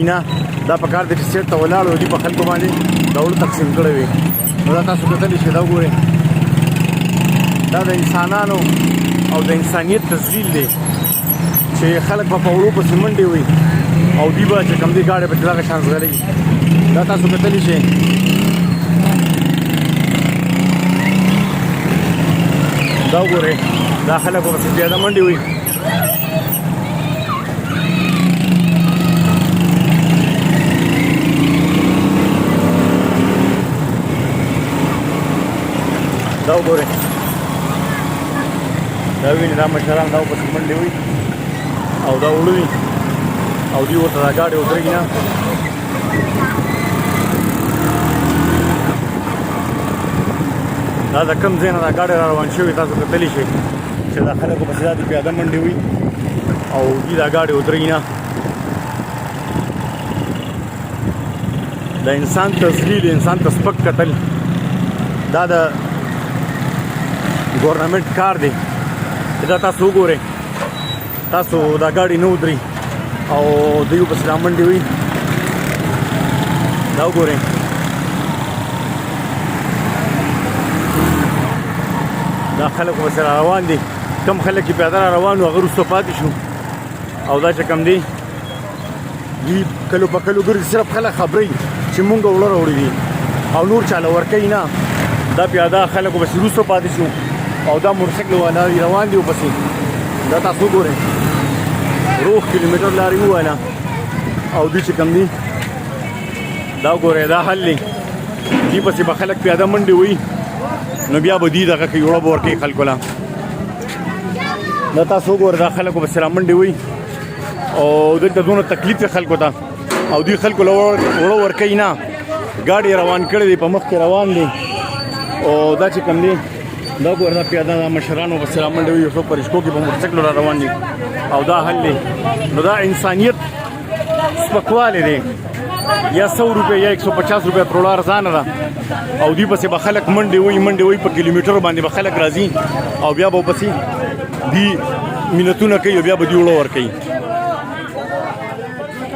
نه دا په کار د چې سیټ ته ولاړ و دي په خلکو باندې دا وړو تقسیم کړی وي نو دا تاسو کتلی شئ دا وګورئ دا د انسانانو او د انسانیت تذلیل دی چې خلک به په وړو پسې منډې وي او دوی به چې کوم دي ګاډۍ پسې دغه شان ځغلوي دا تاسو کتلی شئ دا وګورئ دا خلک به پسې زیاده منډې وي دا وګورئ دا ویني دا مشران دا پسې منډې وي او دا وړه وي او دوی ورته دا ګاډۍ ودرېږي نه دا د کوم ځای نه دا ګاډۍ را روان شوي تاسو کتلی شئ چې دا خلکو پسې دا د پیاده منډې وي او دوی دا ګاډۍ ودرېږي نه د انسان تذلیل انسان ته سپک کتل دا د ګورنمنټ کار دی چې دا تاسو وګورئ تاسو دا ګاډۍ نه ودري او دوی پسې را منډې وي دا وګورئ دا خلک پسې را روان دي کم خلک چې پیاده را روان وو هغه وروسته پاتې شو او دا چې کوم دی دوی کلو په کلو ګرځي صرف خلک خبرې چې مونږ وړه راوړي دي او نور چاله ورکوي نه دا پیاده خلکو پسې وروسته پاتې شو او دا موټرسایکل والا روان دي ورپسې دا تاسو وګورئ روغ کیلومتر لارې وواله او دوی چې کوم دي دا وګورئ دا حل دی دوی پسې به خلک پیاده منډې وي نو بیا به دوی دغه کوي وړه به ورکوي خلکو له دا تاسو وګورئ دا خلکو پسې را منډې وي او دلته دونه تکلیف دی خلکو ته او دوی خلکو له وړه ورکوي نه ګاډۍ روان کړی دی په مخ کې روان دی او دا چې کوم دی دا ګوره دا پیاده دا مشرانو پسې را منډې وي یو څوک په رشکو کې په موټرسایکلو را روان دي او دا حل دی نو دا انسانیت سپکوالی دی یا 100 روپۍ یا 150 روپۍ پر وړه ارزانه ده او دوی پسې به خلک منډې وي په کیلومیټرو باندې به خلک راځي او بیا به ورپسې دوی مینتونه کوي او بیا به دوی وړه ورکوي